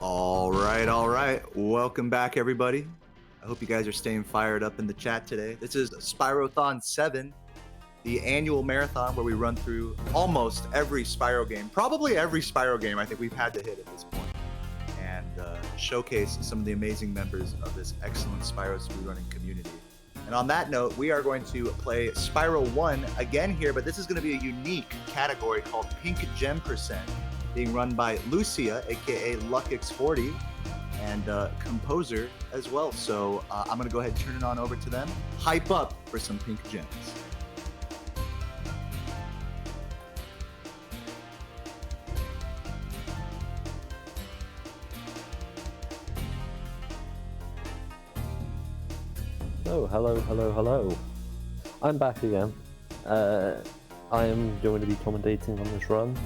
All right. Welcome back, everybody. I hope you guys are staying fired up in the chat today. This is Spyrothon 7, the annual marathon where we run through almost every Spyro game, probably every Spyro game I think we've had to hit at this point, and showcase some of the amazing members of this excellent Spyro speedrunning community. And on that note, we are going to play Spyro 1 again here, but this is going to be a unique category called Pink Gem Percent, being run by Lucia, aka LuckX40, and Composer as well. So I'm going to go ahead and turn it on over to them. Hype up for some pink gems. Oh, hello. I'm back again. I am going to be commentating on this run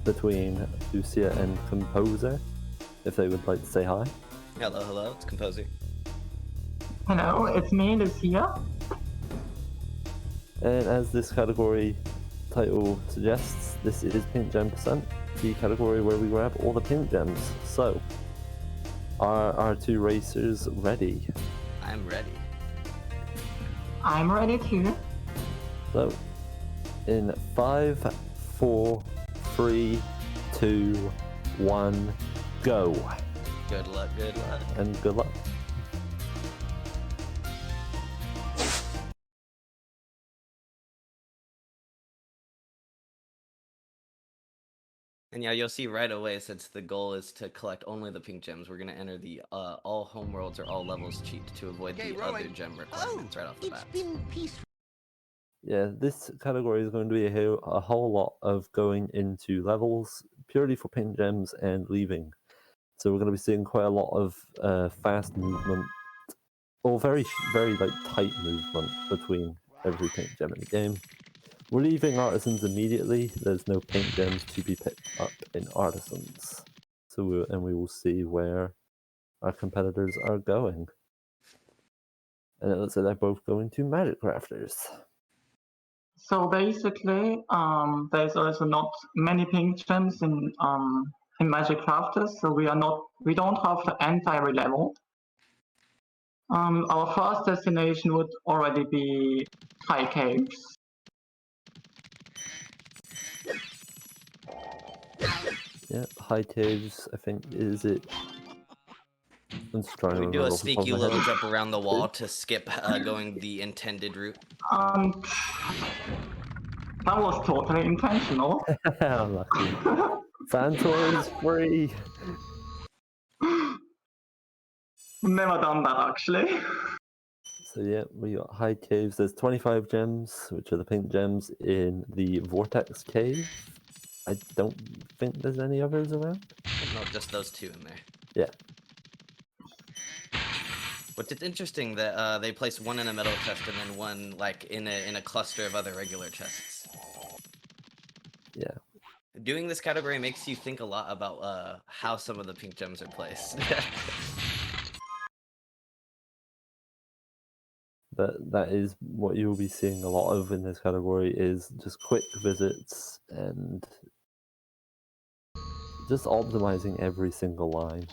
between Lucia and Composer, if they would like to say hi. Hello, it's Composer. Hello, it's me, Lucia. And as this category title suggests, this is Pink Gem Percent, the category where we grab all the pink gems. So, are our two racers ready? I'm ready. I'm ready too. So, in 5, 4, 3, 2, 1, go. Good luck. And good luck. And yeah, you'll see right away, since the goal is to collect only the pink gems, we're going to enter the all homeworlds or all levels cheat to avoid the other gem requirements right off the bat. Yeah, this category is going to be a whole lot of going into levels purely for pink gems and leaving. So we're going to be seeing quite a lot of fast movement, or very like tight movement between every pink gem in the game. We're leaving Artisans immediately. There's no pink gems to be picked up in Artisans. So we will see where our competitors are going. And it looks like they're both going to Magic Crafters. So basically, there's also not many pink gems in Magic Crafters, so we don't have the entire level. Our first destination would already be High Caves. Yeah, High Caves, I think, is it? I'm just trying to We do remember a off the top sneaky of my little head. jump around the wall to skip going the intended route. That was totally intentional. Unlucky. Santor is free! Never done that actually. So yeah, we got High Caves. There's 25 gems, which are the pink gems in the Vortex Cave. I don't think there's any others around. No, just those two in there. Yeah. But it's interesting that they place one in a metal chest and then one like in a cluster of other regular chests. Yeah. Doing this category makes you think a lot about how some of the pink gems are placed. That is what you'll be seeing a lot of in this category, is just quick visits and just optimizing every single line.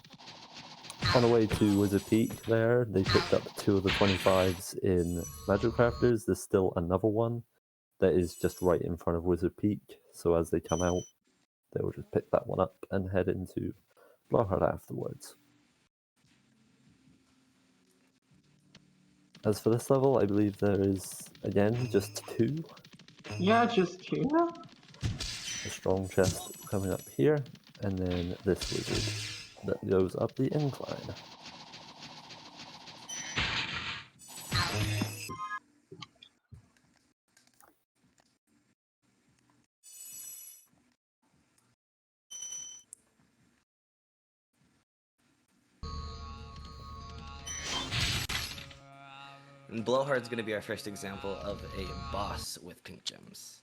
On the way to Wizard Peak there, they picked up 2 of the 25s in Magic Crafters. There's still another one that is just right in front of Wizard Peak, so as they come out, they will just pick that one up and head into Blowhard afterwards. As for this level, I believe there is, again, just 2. Yeah, just 2. A strong chest coming up here, and then this wizard that goes up the incline. And Blowhard's going to be our first example of a boss with pink gems.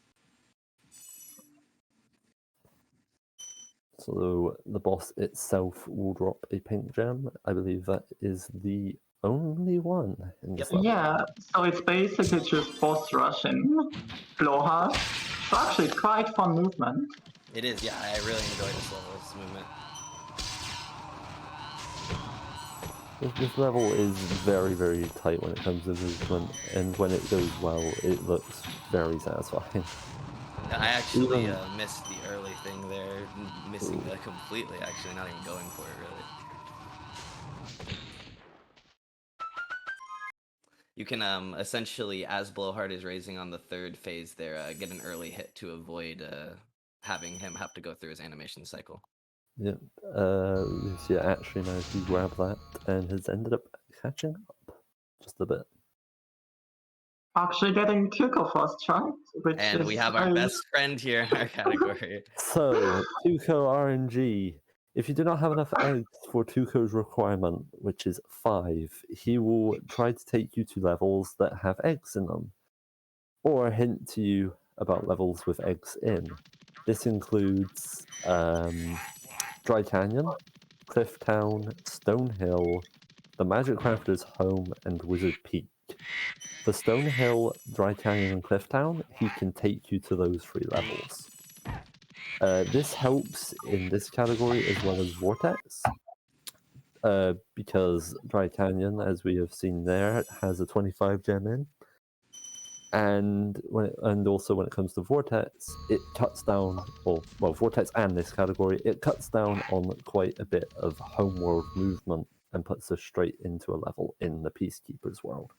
So the boss itself will drop a pink gem. I believe that is the only one in this level. Yeah, so it's basically just boss rushing. Blowhard. It's actually quite fun movement. It is, yeah, I really enjoy this level, this movement. This level is very, very tight when it comes to movement, and when it goes well, it looks very satisfying. I actually Even- missed the early thing there, missing that completely, actually, not even going for it, really. You can essentially, as Blowhard is raising on the third phase there, get an early hit to avoid having him have to go through his animation cycle. Yep, Lucia actually managed to grab that and has ended up catching up just a bit. Actually getting Tuco first, right? Which And is we have our best friend here in our category. So, Tuco RNG. If you do not have enough eggs for Tuco's requirement, which is 5, he will try to take you to levels that have eggs in them, or hint to you about levels with eggs in. This includes Dry Canyon, Cliff Town, Stone Hill, the Magic Crafter's Home, and Wizard Peak. For Stone Hill, Dry Canyon, and Cliff Town, he can take you to those 3 levels. This helps in this category as well as Vortex, because Dry Canyon, as we have seen there, has a 25 gem in. And also when it comes to Vortex, it cuts down, well, Vortex and this category, it cuts down on quite a bit of homeworld movement and puts us straight into a level in the Peacekeeper's world.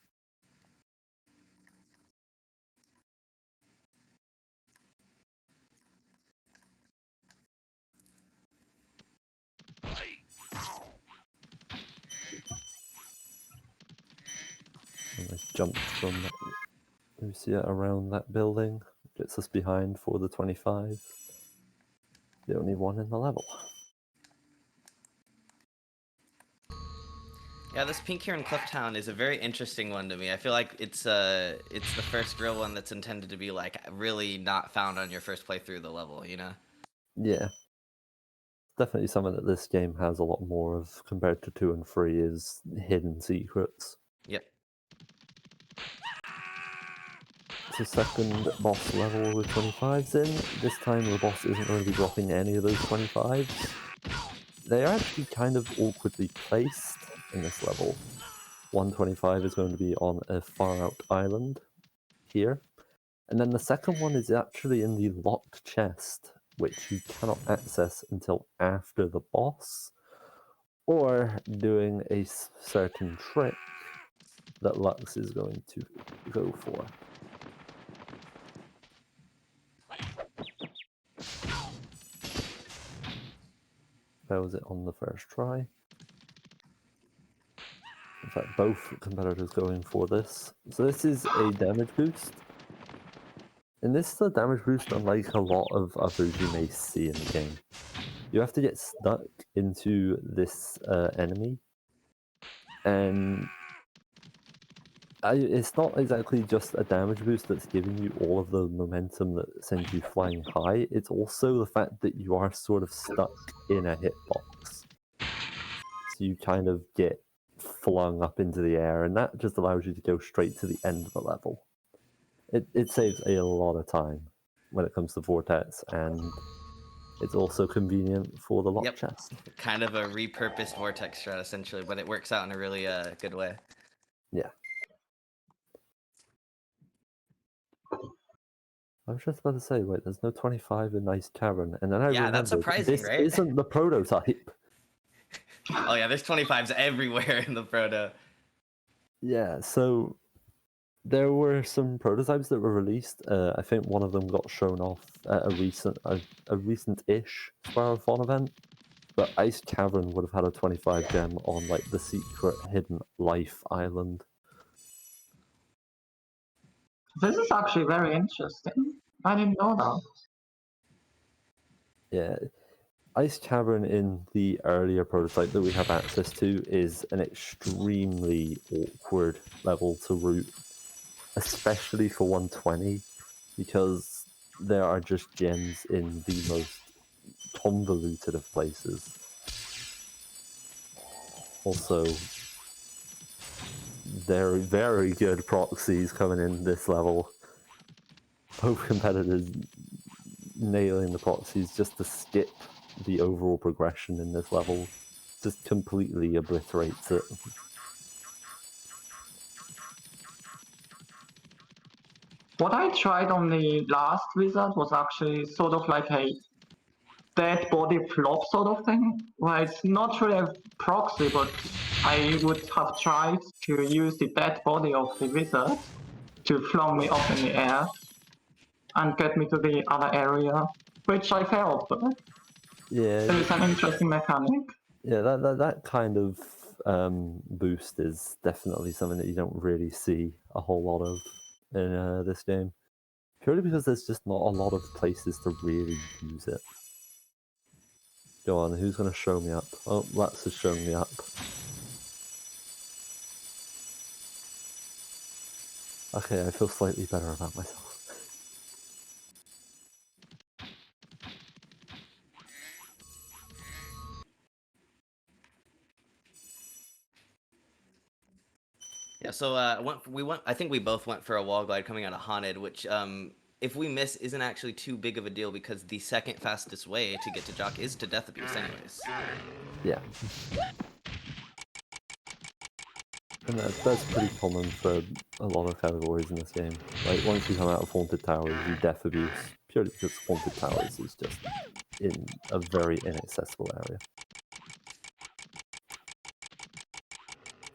And I jumped from Lucia around that building, gets us behind for the 25. The only one in the level. Yeah, this pink here in Clifftown is a very interesting one to me. I feel like it's the first real one that's intended to be like really not found on your first playthrough of the level, you know? Yeah. Definitely something that this game has a lot more of compared to 2 and 3 is hidden secrets. Yep. It's a second boss level with 25s in. This time the boss isn't going to be dropping any of those 25s. They are actually kind of awkwardly placed in this level. 125 is going to be on a far out island here. And then the second one is actually in the locked chest, which you cannot access until after the boss, or doing a certain trick that Lux is going to go for. That was it on the first try. In fact, both competitors going for this. So this is a damage boost. And this is a damage boost unlike a lot of others you may see in the game. You have to get stuck into this enemy. And it's not exactly just a damage boost that's giving you all of the momentum that sends you flying high. It's also the fact that you are sort of stuck in a hitbox. So you kind of get flung up into the air, and that just allows you to go straight to the end of the level. It saves a lot of time when it comes to Vortex, and it's also convenient for the lock chest. Kind of a repurposed Vortex strat, essentially, but it works out in a really good way. Yeah. I was just about to say, wait, there's no 25 in Nice Cavern, and then I remembered, that's surprising, this right? isn't the prototype. Oh yeah, there's 25s everywhere in the proto. Yeah, so there were some prototypes that were released. I think one of them got shown off at a recent-ish Spyrothon event. But Ice Cavern would have had a 25 gem on like the secret hidden life island. This is actually very interesting. I didn't know that. Yeah. Ice Cavern in the earlier prototype that we have access to is an extremely awkward level to route, especially for 120, because there are just gems in the most convoluted of places. Also, very, very good proxies coming in this level. Both competitors nailing the proxies just to skip the overall progression in this level. just completely obliterates it. What I tried on the last wizard was actually sort of like a dead body flop sort of thing, where it's not really a proxy, but I would have tried to use the dead body of the wizard to flung me up in the air and get me to the other area, which I failed, but Yeah, it is an interesting mechanic. yeah, that kind of boost is definitely something that you don't really see a whole lot of in this game, purely because there's just not a lot of places to really use it. Go on, who's going to show me up? Oh, Lats has shown me up. Okay, I feel slightly better about myself. Yeah, so I think we both went for a wall glide coming out of Haunted, which if we miss isn't actually too big of a deal because the second fastest way to get to Jock is to Death Abuse anyways. Yeah. And that's pretty common for a lot of categories in this game. Like, once you come out of Haunted Towers, you Death Abuse, purely because Haunted Towers is just in a very inaccessible area.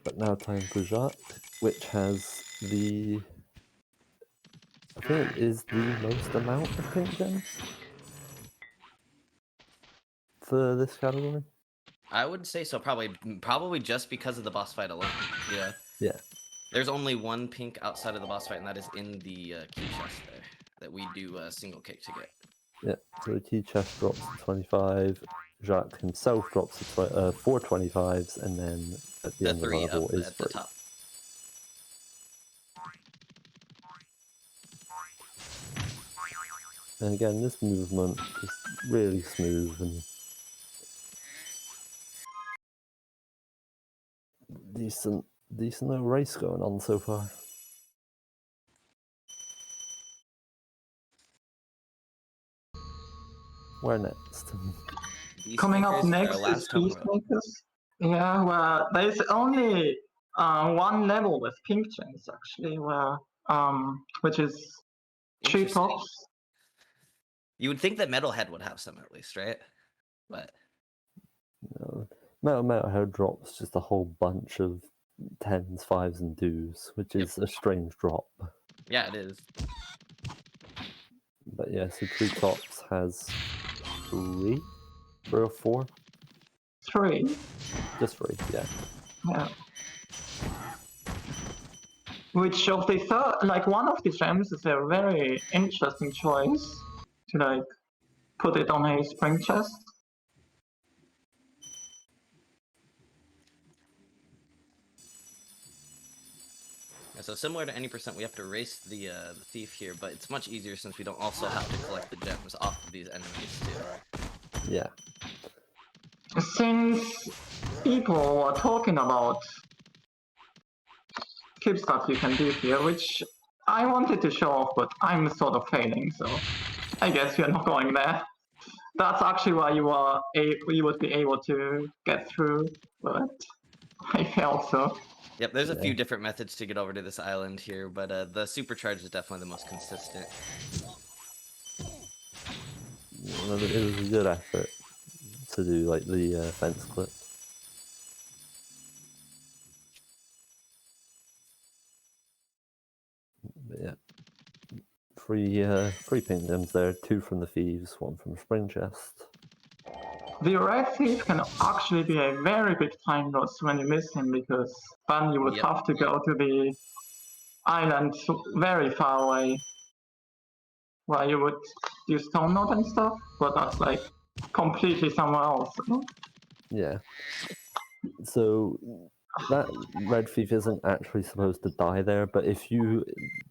But now time for Jacques, which has the... I think it is the most amount of pink gems for this category. I would say so, probably just because of the boss fight alone. Yeah. Yeah. There's only one pink outside of the boss fight, and that is in the key chest there that we do a single cake to get. Yeah, so the key chest drops to 25, Jacques himself drops to 4 25s, and then at the end of the level is at the top. And again, this movement is really smooth and decent little race going on so far. Where next? Coming up next is Peacemakers. Yeah, well, there's only one level with pink gems actually, where which is treetops. You would think that Metalhead would have some at least, right? But No, Metalhead drops just a whole bunch of 10s, 5s, and 2s, which is a strange drop. Yeah, it is. But yeah, so Treetops has 3 or 4? 3. Just 3, yeah. Yeah. Which of the third, like one of the gems is a very interesting choice to like put it on a spring chest. Yeah, so similar to any percent, we have to race the thief here, but it's much easier since we don't also have to collect the gems off of these enemies too. Yeah. Since people are talking about keep stuff you can do here, which I wanted to show off, but I'm sort of failing, so I guess you're not going there. That's actually why you would be able to get through, but I failed, so. Yep, there's a few different methods to get over to this island here, but the supercharge is definitely the most consistent. Well, it was a good effort to do like the fence clip. But yeah, three pink gems there, 2 from the thieves, 1 from the spring chest. The red thief can actually be a very big time loss when you miss him, because then you would have to go to the island very far away, where you would do stone knot and stuff, but that's like completely somewhere else. Yeah. So that red thief isn't actually supposed to die there, but if you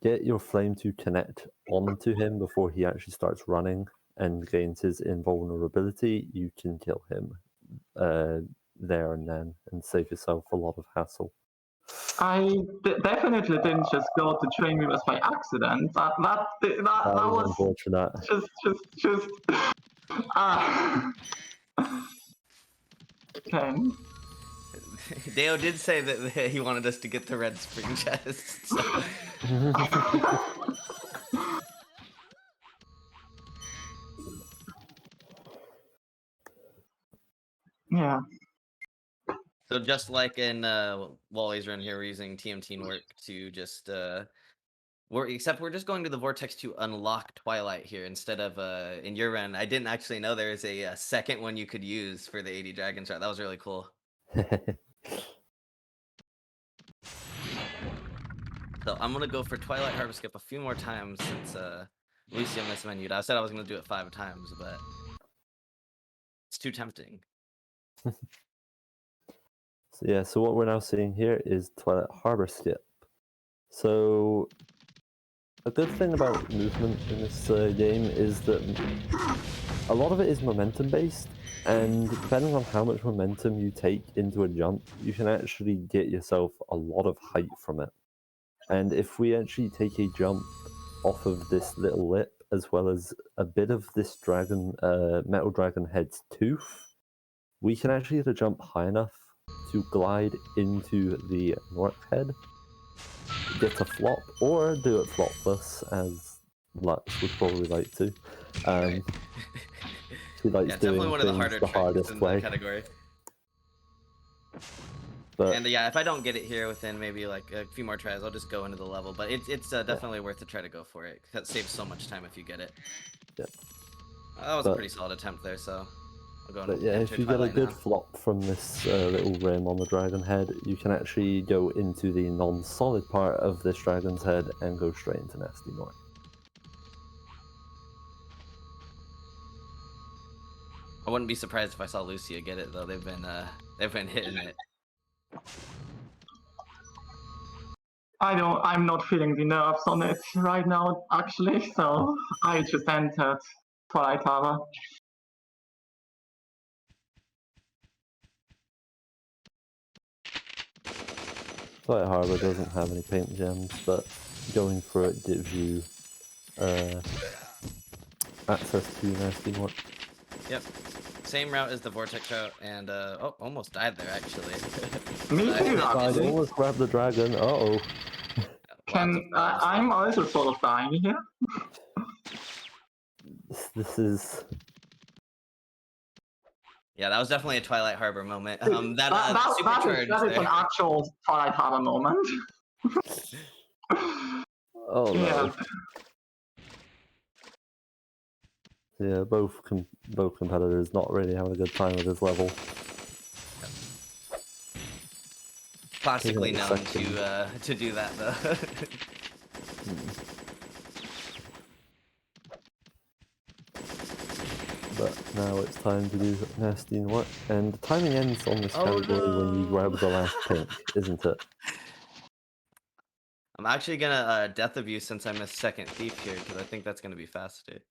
get your flame to connect onto him before he actually starts running and gains his invulnerability, you can kill him there and then and save yourself a lot of hassle. I definitely didn't just go to train Weavers by accident. That was unfortunate. Just can. Deo did say that he wanted us to get the red spring chest. So. Yeah. So just like in Wally's run here, we're using TMT work to just except we're just going to the vortex to unlock Twilight here instead of in your run. I didn't actually know there was a second one you could use for the 80 dragon shot. That was really cool. So I'm gonna go for Twilight Harbor skip a few more times since Lucia mismenued. I said I was gonna do it 5 times, but it's too tempting. So yeah, so what we're now seeing here is Twilight Harbor skip. So a good thing about movement in this game is that a lot of it is momentum based, and depending on how much momentum you take into a jump, you can actually get yourself a lot of height from it. And if we actually take a jump off of this little lip, as well as a bit of this dragon, metal dragon head's tooth, we can actually get a jump high enough to glide into the Nork head, get a flop, or do it flopless, as Lux would probably like to. Right. He likes Yeah, doing definitely one of the things harder the tricks hardest in way. the category. But And yeah, if I don't get it here within maybe like a few more tries, I'll just go into the level. But it's definitely worth to try to go for it. That saves so much time if you get it. yeah. That was a pretty solid attempt there, so I'll go. But yeah, if you get a good flop from this little rim on the dragon head, you can actually go into the non-solid part of this dragon's head and go straight into Nasty Nork. I wouldn't be surprised if I saw Lucia get it though. They've been hitting it. I'm not feeling the nerves on it right now, actually, so I just entered Twilight Harbor. Twilight Harbor doesn't have any paint gems, but going for it gives you access to Nasty Nork. Yep. Same route as the vortex route, and oh, almost died there actually. Me too, I actually. almost grabbed the dragon. Uh-oh. I'm also sort of dying here. This is... Yeah, that was definitely a Twilight Harbor moment. That is an actual Twilight Harbor moment. Oh no. Yeah, both competitors not really having a good time with this level. Classically known to do that though. But now it's time to do Nasty Nork, and the timing ends on this category when you grab the last pink, isn't it? I'm actually gonna Death Abuse since I missed second thief here, because I think that's gonna be faster.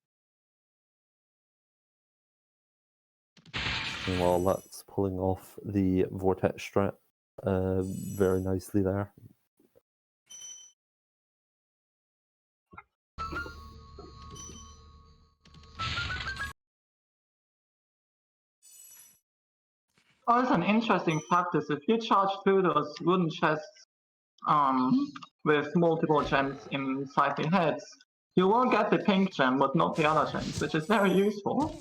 Meanwhile, that's pulling off the Vortex strat very nicely there. Also, an interesting fact is if you charge through those wooden chests with multiple gems inside the heads, you will get the pink gem, but not the other gems, which is very useful.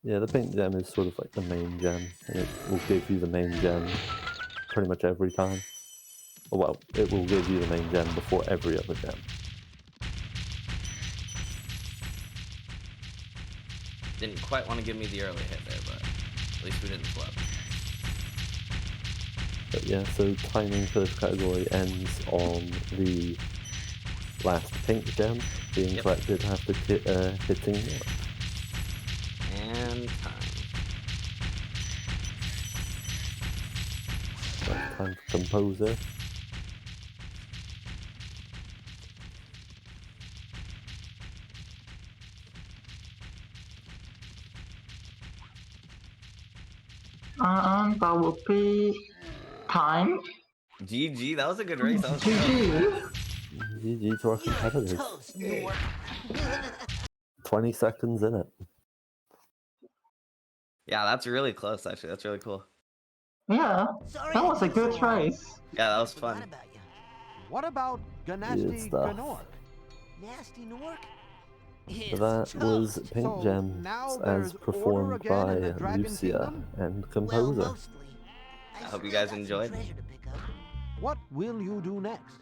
Yeah, the pink gem is sort of like the main gem, and it will give you the main gem pretty much every time. Well, it will give you the main gem before every other gem. Didn't quite want to give me the early hit there, but at least we didn't flub. But yeah, so timing for this category ends on the last pink gem being collected after hitting it. And time. Right, time for Composer. That would be time. GG, that was a good race. That was GG. GG to our competitors. 20 seconds in it. Yeah, that's really close, actually. That's really cool. Yeah, Sorry that it was a took so good long. race. Yeah, that was Forgot fun. about you. What about Weird Ganasty stuff. Ganork? Nasty Nork? So It's that was toast. Pink So Gems now as there's order performed again by in the Dragon Lucia Kingdom? and Well, Composer. mostly. I hope you still guys got some enjoyed. treasure to pick up. What will you do next?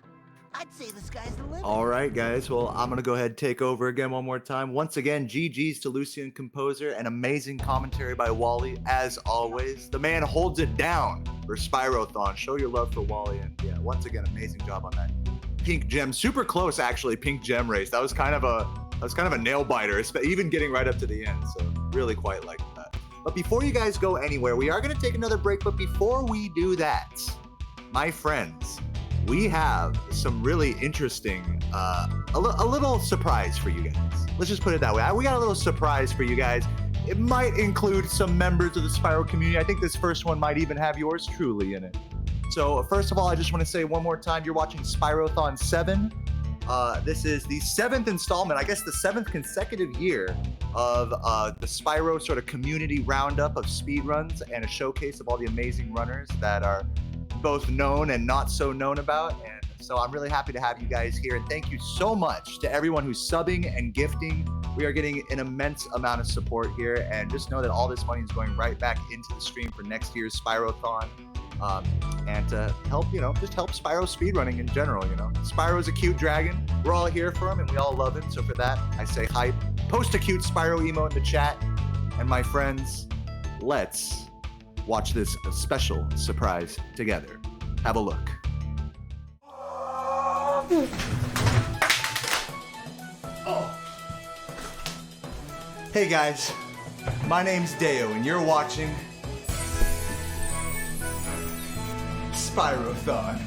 I'd say the sky's the limit. All right, guys. Well, I'm gonna go ahead and take over again one more time. Once again, GG's to Lucia and Composer, an amazing commentary by Wally, as always. The man holds it down for Spyrothon. Show your love for Wally, and yeah, once again, amazing job on that. Pink Gem, super close actually. Pink Gem race. That was kind of a nail biter, even getting right up to the end. So really quite liked that. But before you guys go anywhere, we are gonna take another break. But before we do that, my friends, we have some really interesting, a little surprise for you guys. Let's just put it that way. We got a little surprise for you guys. It might include some members of the Spyro community. I think this first one might even have yours truly in it. So first of all, I just want to say one more time, you're watching Spyrothon 7. This is the 7th installment, I guess the 7th consecutive year of the Spyro sort of community roundup of speedruns and a showcase of all the amazing runners that are both known and not so known about. And so I'm really happy to have you guys here. And thank you so much to everyone who's subbing and gifting. We are getting an immense amount of support here. And just know that all this money is going right back into the stream for next year's Spyrothon. And to help, just help Spyro speedrunning in general, Spyro's a cute dragon. We're all here for him and we all love him. So for that, I say hype. Post a cute Spyro emote in the chat. And my friends, let's watch this special surprise together. Have a look. Oh. Hey guys, my name's Deo and you're watching Spyrothon.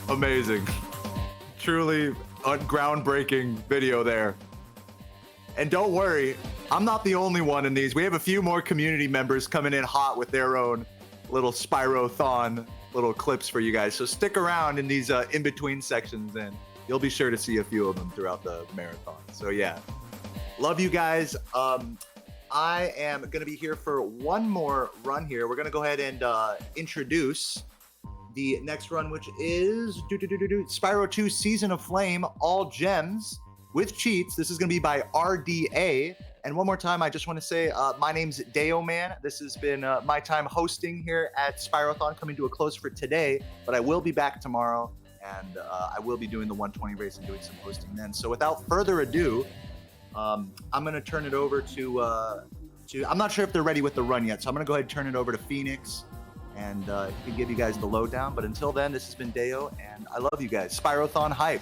Amazing. Truly a groundbreaking video there. And don't worry, I'm not the only one in these. We have a few more community members coming in hot with their own little Spyrothon little clips for you guys. So stick around in these in-between sections and you'll be sure to see a few of them throughout the marathon. So yeah, love you guys. I am going to be here for one more run here. We're going to go ahead and introduce the next run, which is Spyro 2 Season of Flame, all gems with cheats. This is going to be by RDA. And one more time, I just want to say my name's Deo Man. This has been my time hosting here at Spyrothon, coming to a close for today, but I will be back tomorrow and I will be doing the 120 race and doing some hosting then. So without further ado, I'm going to turn it over to I'm not sure if they're ready with the run yet, so I'm going to go ahead and turn it over to Phoenix and he can give you guys the lowdown. But until then, this has been Deo, and I love you guys. Spyrothon hype.